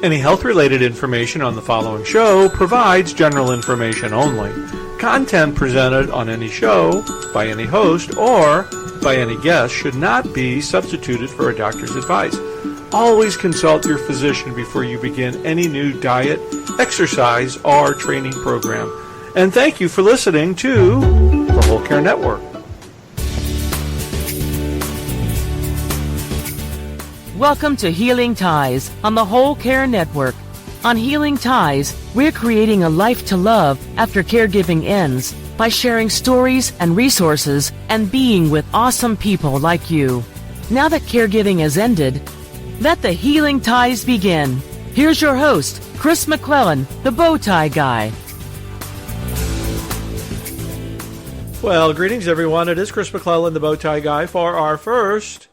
Any health-related information on the following show provides general information only. Content presented on any show, by any host, or by any guest should not be substituted for a doctor's advice. Always consult your physician before you begin any new diet, exercise, or training program. And thank you for listening to the Whole Care Network. Welcome to Healing Ties on the Whole Care Network. On Healing Ties, we're creating a life to love after caregiving ends by sharing stories and resources and being with awesome people like you. Now that caregiving has ended, let the Healing Ties begin. Here's your host, Chris McClellan, the Bow Tie Guy. Well, greetings everyone. It is Chris McClellan, the Bow Tie Guy, for our first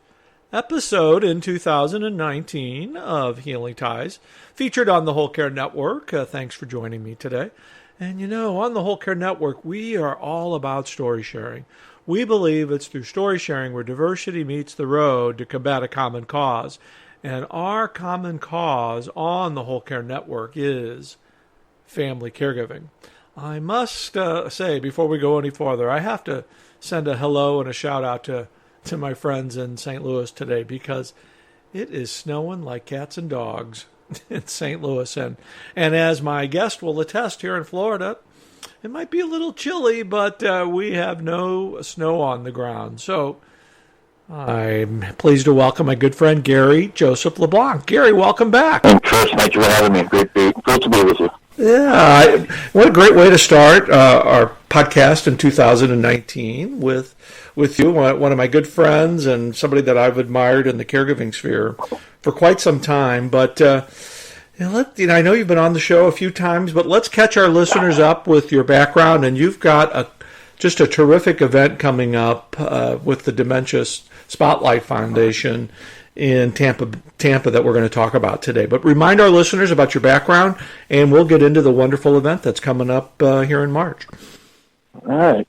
episode in 2019 of Healing Ties, featured on the Whole Care Network. Thanks for joining me today. And you know, on the Whole Care Network, we are all about story sharing. We believe it's through story sharing where diversity meets the road to combat a common cause. And our common cause on the Whole Care Network is family caregiving. I must say, before we go any farther, I have to send a hello and a shout out to my friends in St. Louis today, because it is snowing like cats and dogs in St. Louis. And as my guest will attest, here in Florida, it might be a little chilly, but we have no snow on the ground. So I'm pleased to welcome my good friend, Gary Joseph Leblanc. Gary, welcome back. And Chris, thank you for having me. Great to be with you. Yeah, what a great way to start our podcast in 2019 with you, one of my good friends and somebody that I've admired in the caregiving sphere for quite some time. But I know you've been on the show a few times, but let's catch our listeners up with your background. And you've got just a terrific event coming up with the Dementia Spotlight Foundation in Tampa that we're going to talk about today. But remind our listeners about your background, and we'll get into the wonderful event that's coming up here in March. All right.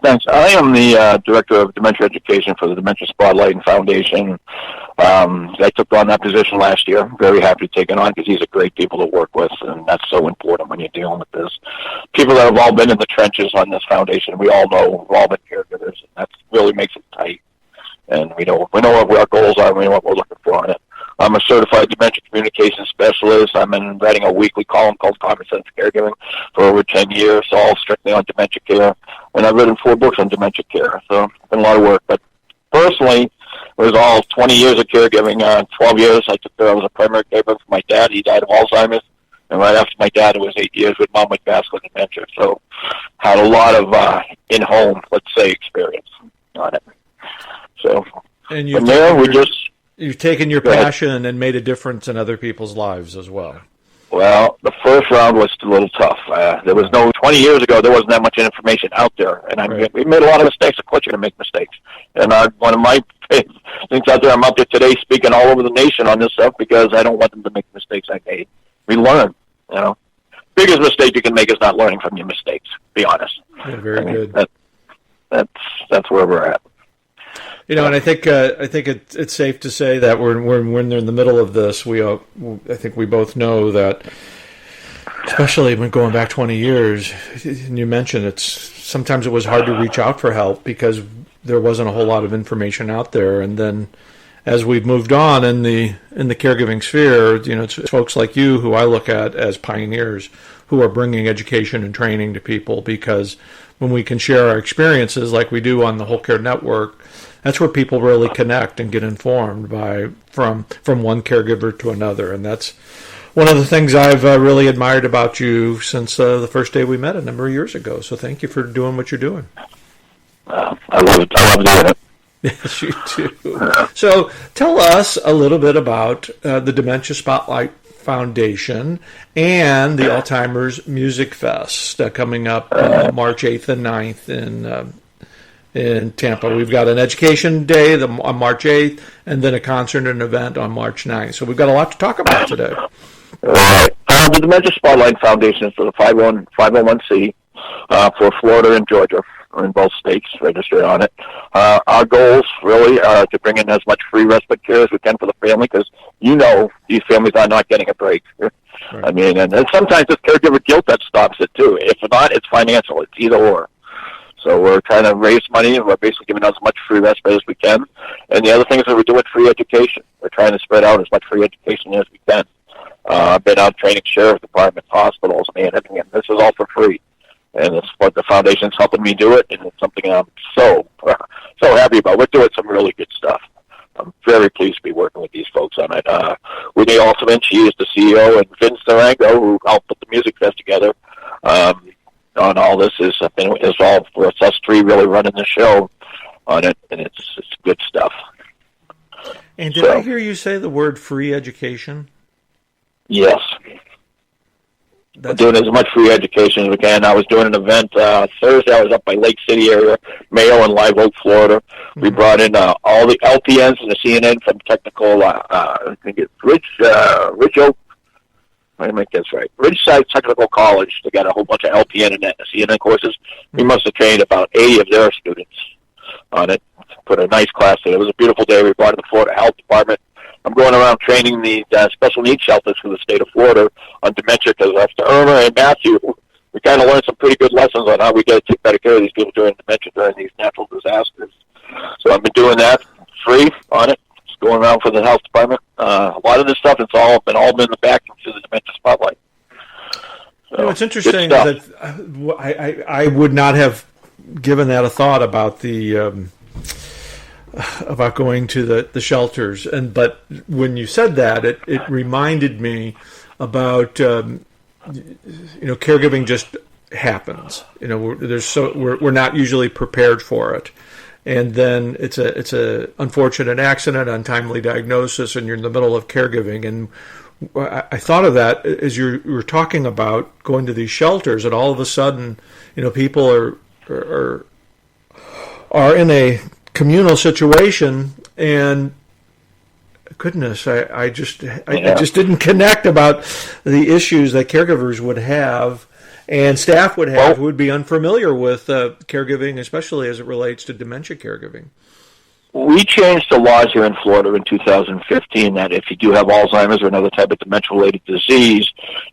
Thanks. I am the Director of Dementia Education for the Dementia Spotlight Foundation. I took on that position last year. I'm very happy to take it on because these are great people to work with, and that's so important when you're dealing with this. People that have all been in the trenches on this foundation, we all know we've all been caregivers, and that really makes it tight. And we know what our goals are, and we know what we're looking for on it. I'm a certified dementia communication specialist. I've been writing a weekly column called Common Sense Caregiving for over 10 years, all strictly on dementia care. And I've written 4 books on dementia care, so it's been a lot of work. But personally, it was all 20 years of caregiving. 12 years I was a primary caregiver for my dad. He died of Alzheimer's. And right after my dad, it was 8 years with mom with vascular dementia. So had a lot of in-home, let's say, experience on it. So and from there, you've taken your passion and made a difference in other people's lives as well. Well, the first round was a little tough. There was 20 years ago, there wasn't that much information out there. And we made a lot of mistakes. Of course you're going to make mistakes. And one of my things out there, I'm out there today speaking all over the nation on this stuff because I don't want them to make the mistakes I made. We learn, Biggest mistake you can make is not learning from your mistakes, be honest. Yeah, very good. That's where we're at. And I think it's safe to say that when they're in the middle of this, I think we both know that, especially when going back 20 years, and you mentioned sometimes it was hard to reach out for help because there wasn't a whole lot of information out there. And then as we've moved on in the caregiving sphere, it's folks like you who I look at as pioneers who are bringing education and training to people, because when we can share our experiences like we do on the Whole Care Network, that's where people really connect and get informed from one caregiver to another. And that's one of the things I've really admired about you since the first day we met a number of years ago. So thank you for doing what you're doing. I love it. I love doing it. Yes, you do. So tell us a little bit about the Dementia Spotlight Foundation and the Alzheimer's Music Fest coming up March 8th and 9th in Tampa. We've got an education day on March 8th, and then a concert and event on March 9th. So we've got a lot to talk about today. All right. The Dementia Spotlight Foundation is a 501c for Florida and Georgia. in both states, registered on it. Our goals really are to bring in as much free respite care as we can for the family, because these families are not getting a break. Right. I mean, and sometimes it's caregiver guilt that stops it too. If not, it's financial. It's either or. So we're trying to raise money, and we're basically giving out as much free respite as we can. And the other thing is that we're doing free education. We're trying to spread out as much free education as we can. I've been out training sheriff departments, hospitals, and this is all for free. And it's what the foundation's helping me do it, and it's something I'm so happy about. We're doing some really good stuff. I'm very pleased to be working with these folks on it. Whitney Alsman, she is the CEO, and Vince Durango, who helped put the music fest together, on all this is all for us three really running the show on it, and it's good stuff. And did I hear you say the word free education? Yes. We're doing as much free education as we can. I was doing an event Thursday. I was up by Lake City area, Mayo and Live Oak, Florida. Mm-hmm. We brought in all the LPNs and the CNN from technical, I think it's Ridge Oak. I make this right. Ridgeside Technical College. They got a whole bunch of LPN and CNN courses. We must have trained about 80 of their students on it. Put a nice class there. It was a beautiful day. We brought in the Florida Health Department. I'm going around training the special needs shelters for the state of Florida on dementia, because after Irma and Matthew, we kind of learned some pretty good lessons on how we got to take better care of these people during dementia, during these natural disasters. So I've been doing that free on it. Just going around for the health department. A lot of this stuff, it's all been in the back into the Dementia Spotlight. So, it's interesting that I would not have given that a thought about the about going to the shelters, but when you said that, it reminded me about caregiving just happens. We're not usually prepared for it, and then it's a unfortunate accident, untimely diagnosis, and you're in the middle of caregiving. And I thought of that as you were talking about going to these shelters, and all of a sudden, people are in a communal situation, and goodness, I just didn't connect about the issues that caregivers would have and staff would have who would be unfamiliar with caregiving, especially as it relates to dementia caregiving. We changed the laws here in Florida in 2015 that if you do have Alzheimer's or another type of dementia-related disease,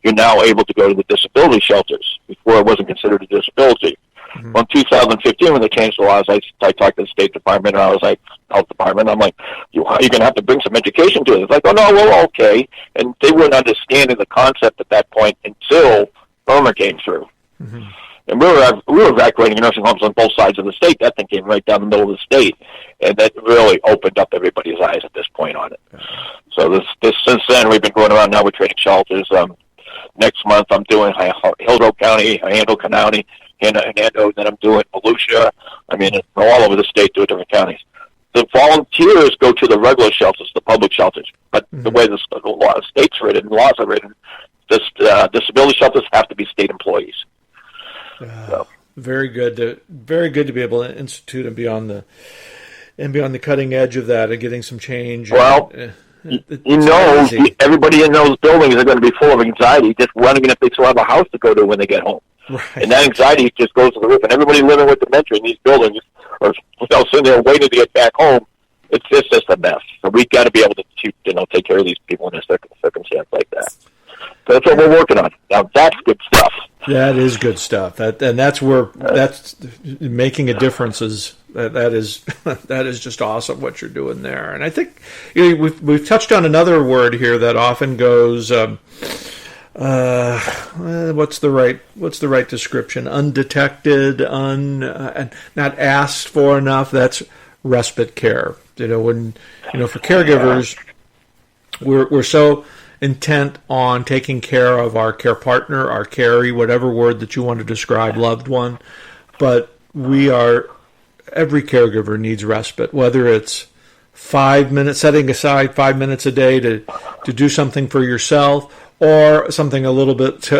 you're now able to go to the disability shelters. Before it wasn't considered a disability. Mm-hmm. Well, in 2015, when they changed the laws, I talked to the State Department, and I was like, Health Department, I'm like, you're going to have to bring some education to it. It's like, oh, no, well, okay. And they weren't understanding the concept at that point until Irma came through. Mm-hmm. And we were evacuating nursing homes on both sides of the state. That thing came right down the middle of the state. And that really opened up everybody's eyes at this point on it. Mm-hmm. So this since then, we've been going around now. We're training shelters. Next month, I'm doing Hillsborough County, Handle County, Hernando, then I'm doing Volusia. I mean, all over the state, doing different counties. The volunteers go to the regular shelters, the public shelters. But the way the state's written, laws are written, disability shelters have to be state employees. So. Very good to be able to institute and be on the cutting edge of that and getting some change. Well, everybody in those buildings are going to be full of anxiety, just wondering if they still have a house to go to when they get home. Right. And that anxiety just goes to the roof. And everybody living with dementia in these buildings, or sitting there waiting to get back home, it's just a mess. So we've got to be able to take care of these people in a circumstance like that. So that's what we're working on. Now that's good stuff. That is good stuff. That's making a difference is. That is just awesome what you're doing there. And I think we've touched on another word here that often goes what's the right description? Undetected, and not asked for enough. That's respite care. For caregivers, we're so intent on taking care of our care partner, our caree, whatever word that you want to describe, loved one, but every caregiver needs respite, whether it's 5 minutes, setting aside 5 minutes a day to do something for yourself, or something a little bit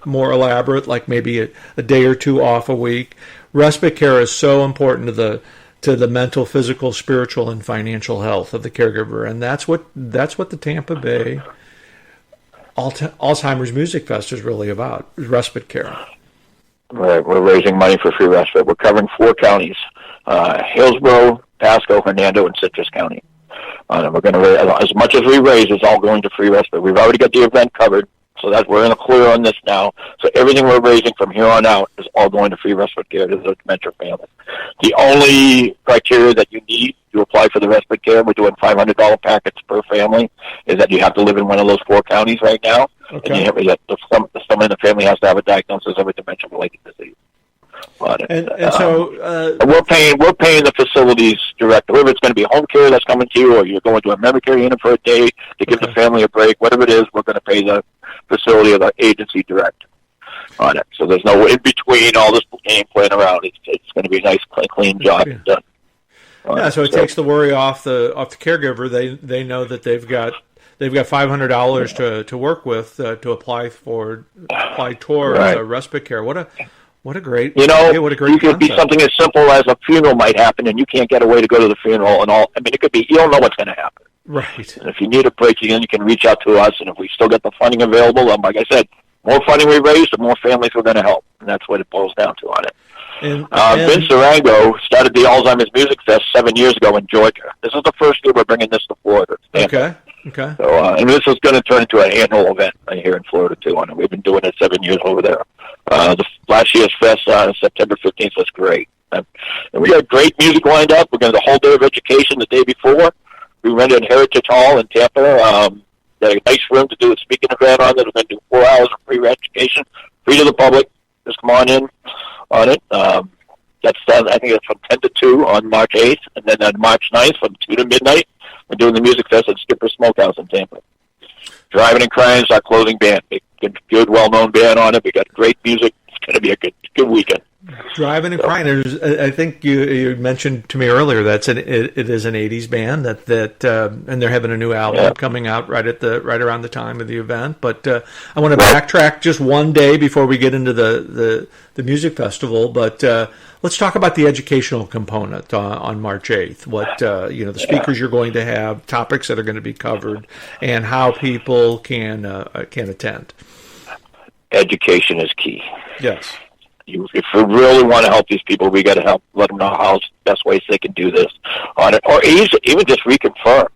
more elaborate, like maybe a day or two off a week. Respite care is so important to the mental, physical, spiritual, and financial health of the caregiver, and that's what the Tampa Bay Alzheimer's Music Fest is really about, is respite care. We're raising money for free respite. We're covering 4 counties: Hillsborough, Pasco, Hernando, and Citrus County. And we're going to raise, as much as we raise, it's all going to free respite. We've already got the event covered, so that we're in a clear on this now. So everything we're raising from here on out is all going to free respite care to the dementia family. The only criteria that you need to apply for the respite care, we're doing $500 packets per family, is that you have to live in one of those 4 counties right now. Okay. And someone in the family has to have a diagnosis of a dementia-related disease. So we're paying the facilities direct. Whether it's going to be home care that's coming to you, or you're going to a memory care unit for a day to give the family a break, whatever it is, we're going to pay the facility or the agency direct on it. So there's no in between all this game playing around. It's going to be a nice, clean job done. So it takes the worry off the caregiver. They know that they've got $500 to work with to apply towards respite care. What a great idea. What a great it could be something as simple as a funeral might happen, and you can't get away to go to the funeral and all. I mean, it could be, you don't know what's going to happen. Right. And if you need a break, you can reach out to us, and if we still get the funding available, like I said, more funding we raise, the more families we're going to help, and that's what it boils down to on it. And Vince Durango started the Alzheimer's Music Fest 7 years ago in Georgia. This is the first year we're bringing this to Florida. Okay. So, and this is going to turn into an annual event here in Florida, too. And we've been doing it 7 years over there. Last year's fest on September 15th was great. And we got great music lined up. We're going to do the whole day of education the day before. We rented Heritage Hall in Tampa. Got a nice room to do a speaking event on it. We're going to do 4 hours of free education, free to the public. Just come on in on it. That's done, I think it's from 10 to 2 on March 8th. And then on March 9th from 2 to midnight, we're doing the music fest at Skipper Smokehouse in Tampa. Driving and Crying is our closing band. Good, well-known band on it. We got great music. It's going to be a good weekend. Driving and Crying. I think you mentioned to me earlier that it is an '80s band and they're having a new album coming out right around the time of the event. But I want to backtrack just one day before we get into the music festival. But let's talk about the educational component on March 8th. What the speakers you're going to have, topics that are going to be covered, and how people can attend. Even is key. Yes. If we really want to help these people, we got to let them know how best ways they can do this on it, or even just reconfirm.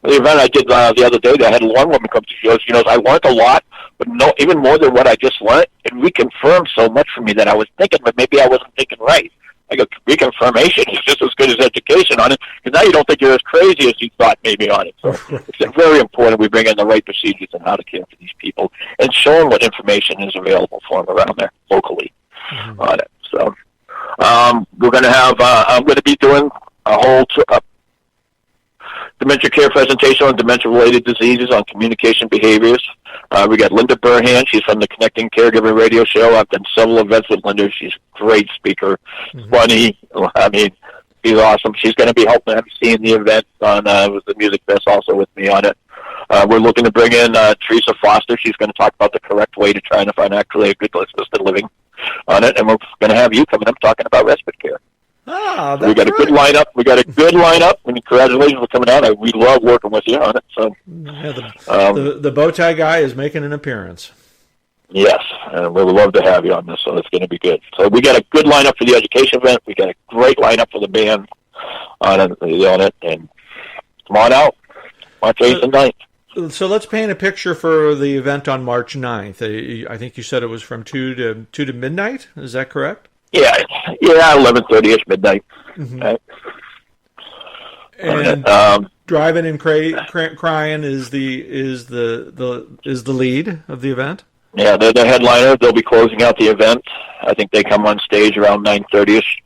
The event I did the other day, I had one woman come to she knows I learned a lot, but even more than what I just learned, it reconfirmed so much for me that I was thinking, but maybe I wasn't thinking right. I go, reconfirmation is just as good as education on it, because now you don't think you're as crazy as you thought maybe on it. So it's very important we bring in the right procedures and how to care for these people and show them what information is available for them around there locally on it. So we're going to have, I'm going to be doing a whole dementia care presentation on dementia-related diseases, on communication behaviors. We got Linda Burhan. She's from the Connecting Caregiver radio show. I've done several events with Linda. She's a great speaker, funny. I mean, she's awesome. She's going to be helping me seeing the event on with the Music Fest also with me on it. We're looking to bring in Teresa Foster. She's going to talk about the correct way to try and find actually a good assisted living on it. And we're going to have you coming up talking about respite care. We got a good lineup. And congratulations for coming out. We love working with you on it. So the bow tie guy is making an appearance. Yes, and we would love to have you on this. So it's going to be good. So we got a good lineup for the education event. We got a great lineup for the band on it. And come on out, March 8th and 9th. So let's paint a picture for the event on March 9th. I think you said it was from 2 to midnight. Is that correct? Yeah, 11:30ish, midnight. Right. And Driving and Crying is the lead of the event. Yeah, they're the headliner. They'll be closing out the event. I think they come on stage around 9:30ish,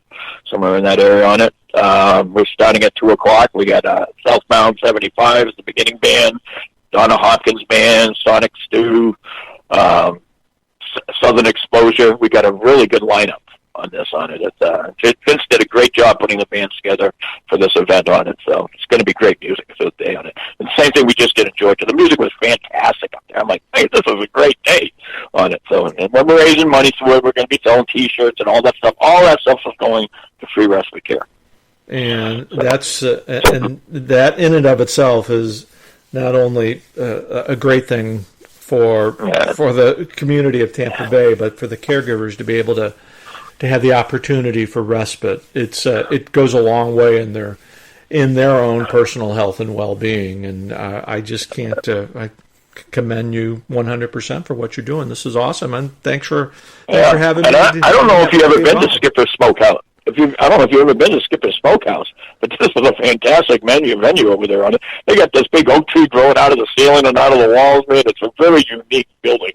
somewhere in that area on it. We're starting at 2:00. We got Southbound 75 is the beginning band, Donna Hopkins Band, Sonic Stew, Southern Exposure. We got a really good lineup on it. Vince did a great job putting the bands together for this event on it, so it's going to be great music for the day on it. And the same thing we just did in Georgia. The music was fantastic up there. I'm like, hey, this was a great day on it. So, and when we're raising money for it, we're going to be selling T-shirts and all that stuff. All that stuff is going to free respite care. And that's and that in and of itself is not only a great thing for the community of Tampa Bay, but for the caregivers to be able to have the opportunity for respite. It goes a long way in their own personal health and well-being, and I just can't. I commend you 100% for what you're doing. This is awesome, and thanks for having me. I don't know if you've ever been to Skipper's Smokehouse. I don't know if you've ever been to Skipper's Smokehouse, but this is a fantastic venue over there on it. They got this big oak tree growing out of the ceiling and out of the walls, man. It's a very unique building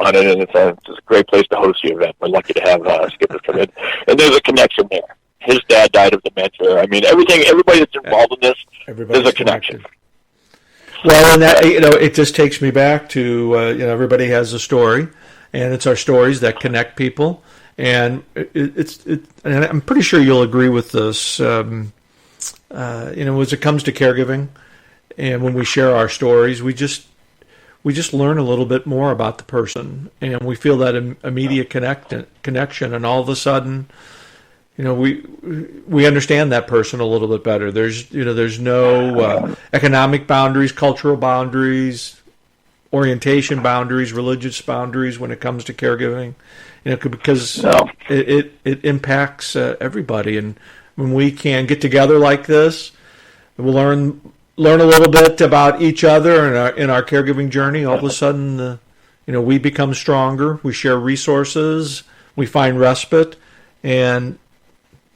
on it, and it's a great place to host the event. We're lucky to have Skipper come in, and there's a connection there. His dad died of dementia. I mean, everybody that's involved in this, there's a connection. Well, and that, it just takes me back to everybody has a story, and it's our stories that connect people. And and I'm pretty sure you'll agree with this. As it comes to caregiving, and when we share our stories, we just learn a little bit more about the person, and we feel that immediate connection, and all of a sudden, we understand that person a little bit better. There's no economic boundaries, cultural boundaries, orientation boundaries, religious boundaries when it comes to caregiving. Because it impacts everybody, and when we can get together like this, we'll learn a little bit about each other in our caregiving journey. All of a sudden, we become stronger. We share resources. We find respite, and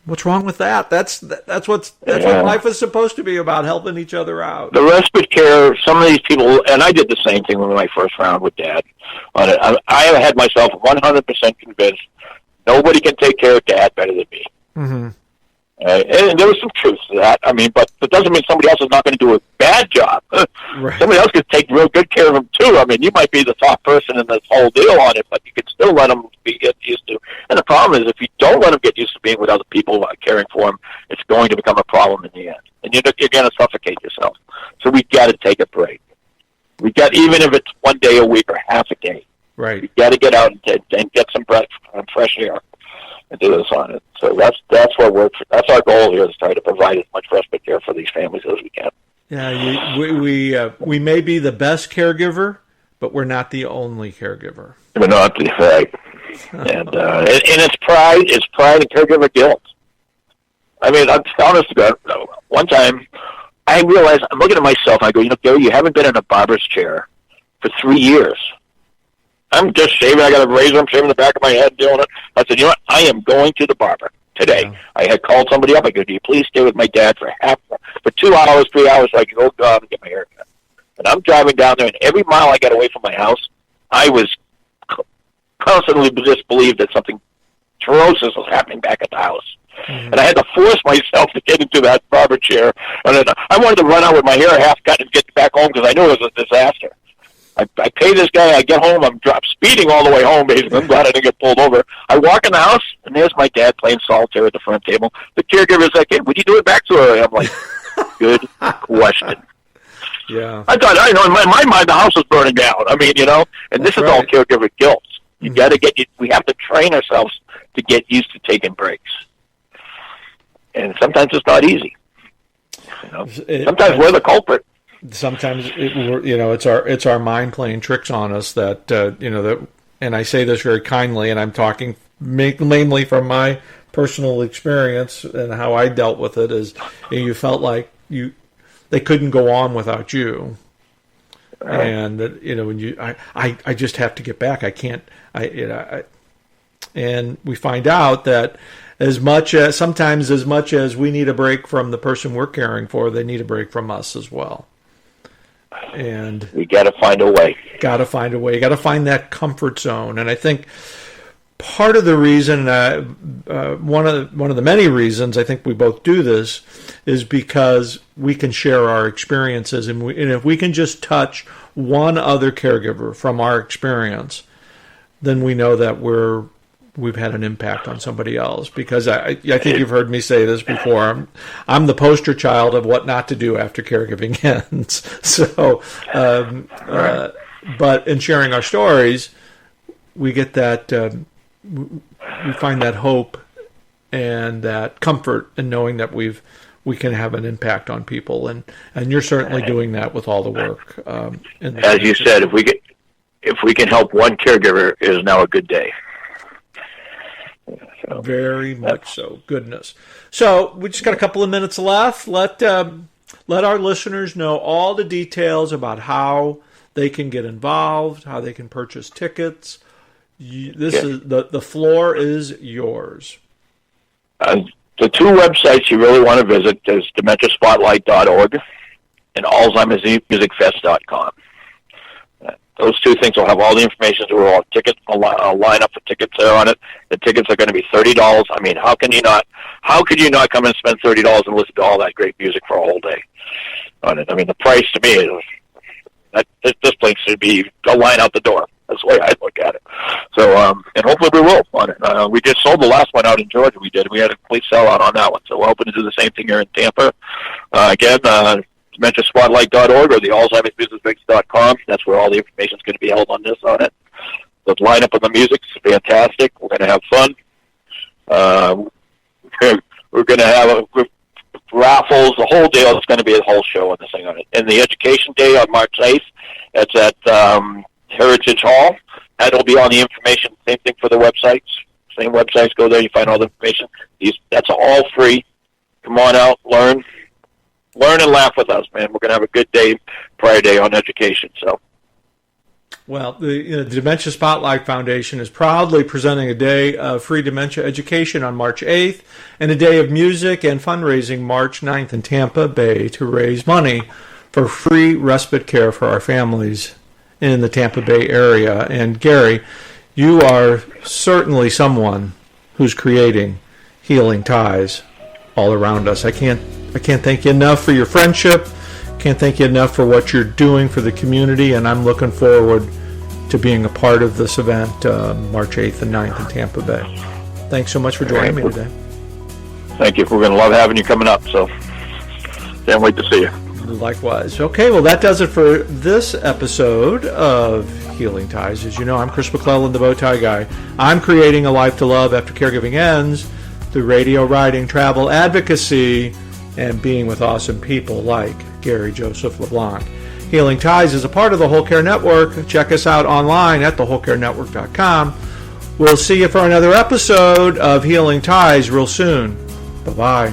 what's wrong with that? That's what life is supposed to be about, helping each other out. The respite care, some of these people, and I did the same thing with my first round with Dad on it. I had myself 100% convinced nobody can take care of Dad better than me. Mm-hmm. And there was some truth to that. I mean, but it doesn't mean somebody else is not going to do a bad job. Right. Somebody else could take real good care of him, too. I mean, you might be the top person in this whole deal on it, but you can still let him get used to. And the problem is, if you don't let him get used to being with other people caring for him, it's going to become a problem in the end. And you're going to suffocate yourself. So we got to take a break. Even if it's one day a week or half a day. Right. We got to get out and get some fresh air and do this on it. So that's what works. That's our goal here, is try to provide as much respite care for these families as we can. Yeah, we may be the best caregiver, but we're not the only caregiver. We're not, right. And it's pride and caregiver guilt. I mean, I'm honest to God, one time I realized, I'm looking at myself, I go, Gary, you haven't been in a barber's chair for 3 years. I'm just shaving. I got a razor. I'm shaving the back of my head, doing it. I said, I am going to the barber today. Yeah. I had called somebody up. I go, do you please stay with my dad for 2 hours, 3 hours, so I can go out and get my hair cut. And I'm driving down there, and every mile I got away from my house, I was constantly disbelieved that something ferocious was happening back at the house. Mm-hmm. And I had to force myself to get into that barber chair. And then I wanted to run out with my hair half cut and get back home because I knew it was a disaster. I pay this guy, I get home, I'm speeding all the way home, basically. I'm glad I didn't get pulled over. I walk in the house, and there's my dad playing solitaire at the front table. The caregiver's like, hey, would you do it back to her? I'm like, good question. Yeah. I thought, in my mind, the house was burning down. I mean, and this is all caregiver guilt. You got to we have to train ourselves to get used to taking breaks. And sometimes it's not easy. Sometimes we're the culprit. Sometimes it's our mind playing tricks on us that and I say this very kindly, and I'm talking mainly from my personal experience and how I dealt with it. Is you felt like they couldn't go on without you, and that when I just have to get back. I can't. And we find out that as much as we need a break from the person we're caring for, they need a break from us as well. And we got to find a way. You got to find that comfort zone. And I think part of the reason, one of the many reasons I think we both do this, is because we can share our experiences, and if we can just touch one other caregiver from our experience, then we know that we've had an impact on somebody else. Because I think you've heard me say this before. I'm the poster child of what not to do after caregiving ends. So, but in sharing our stories, we get that we find that hope and that comfort in knowing that we can have an impact on people, and you're certainly doing that with all the work. As you said, if we if we can help one caregiver, it is now a good day. So, very much so. Goodness. So we just got a couple of minutes left. Let our listeners know all the details about how they can get involved, how they can purchase tickets. Is the floor is yours. The two websites you really want to visit is dementiaspotlight.org and alzheimersmusicfest.com. Those two things will have all the information. There are all tickets, a lineup for tickets there on it. The tickets are going to be $30. I mean, how could you not come and spend $30 and listen to all that great music for a whole day on it? I mean, the price to me is this place should be a line out the door. That's the way I look at it. So, and hopefully we will on it. We just sold the last one out in Georgia. We had a complete sellout on that one. So we're hoping to do the same thing here in Tampa. Again, DementiaSpotlight.org or the Alzheimer'sMusicFest.com. That's where all the information is going to be held on it. The lineup of the music is fantastic. We're going to have fun. We're going to have raffles. The whole deal is going to be a whole show on this thing on it. And the Education Day on March 8th, it's at Heritage Hall. That'll be on the information. Same thing for the websites. Same websites. Go there. You find all the information. That's all free. Come on out. Learn and laugh with us, man. We're going to have a good day, Pride Day on education. So, well, the Dementia Spotlight Foundation is proudly presenting a day of free dementia education on March 8th and a day of music and fundraising March 9th in Tampa Bay to raise money for free respite care for our families in the Tampa Bay area. And Gary, you are certainly someone who's creating healing ties all around us. I can't thank you enough for your friendship. Can't thank you enough for what you're doing for the community, and I'm looking forward to being a part of this event March 8th and 9th in Tampa Bay. Thanks so much for joining me today. Thank you. We're going to love having you coming up, so can't wait to see you. Likewise. Okay, well, that does it for this episode of Healing Ties. As you know, I'm Chris McClellan, the Bowtie Guy. I'm creating a life to love after caregiving ends through radio, writing, travel, advocacy, and being with awesome people like Gary Joseph Leblanc. Healing Ties is a part of the Whole Care Network. Check us out online at thewholecarenetwork.com. We'll see you for another episode of Healing Ties real soon. Bye-bye.